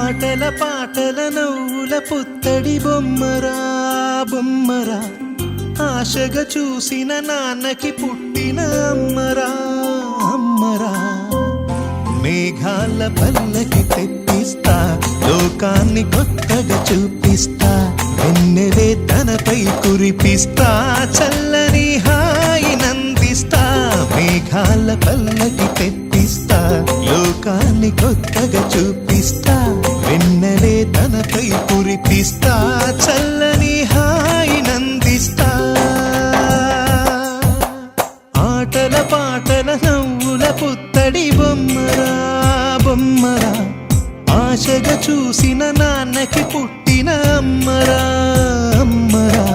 ఆటల పాటల నవ్వుల పుత్తడి బొమ్మరా బొమ్మరా, ఆశగా చూసిన నాన్నకి పుట్టిన అమ్మరా అమ్మరా. మేఘాల పల్లకి తెప్పిస్తా, లోకాన్ని కొత్తగా చూపిస్తా, వెన్నెలే తనపై కురిపిస్తా, చల్లని హాయి నందిస్తా. మేఘాల పల్లకి తెప్పిస్తా, లోకాన్ని కొత్తగా చూపిస్తా, వెన్నెలే తనపై కురిపిస్తా, చల్లని హాయి నందిస్తా. ఆటల పాటల నవ్వుల పుత్తడి బొమ్మరా బొమ్మరా, ఆశగా చూసిన నాన్నకి పుట్టిన అమ్మరా అమ్మరా.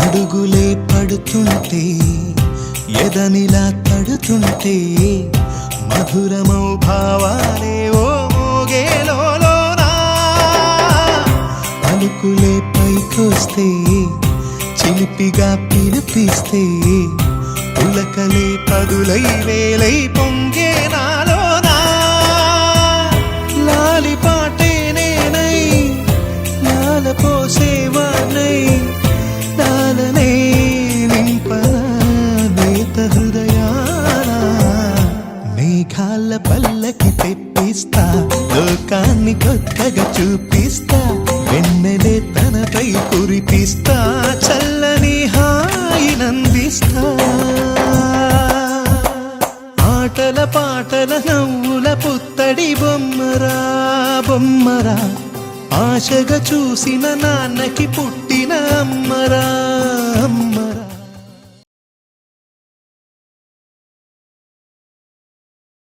అడుగులే పడుతుంటే, ఎదనిలా తడుతుంటే, మధురమౌ భావాలే ఓ మోగేలోనా. పలుకులే పైకొస్తే, చిలిపిగా పిలిపిస్తే, పులకలే పదులై వేలై పొంగే నాలోనా. లాలి పాటే నేనై, లాల పోసేవాణ్ణై, లాలనే నింపనా నేత హృదయాన. మేఘాల పల్లకి తెప్పిస్తా, లోకాన్ని కొత్తగా చూపిస్తా, వెన్నెలే తనపై కురిపిస్తా, చల్లని హాయి నందిస్తా. ఆటల పాటల నవ్వుల పుత్తడి బొమ్మరా బొమ్మరా, ఆశగా చూసిన నాన్నకి పుట్టిన అమ్మరా అమ్మ.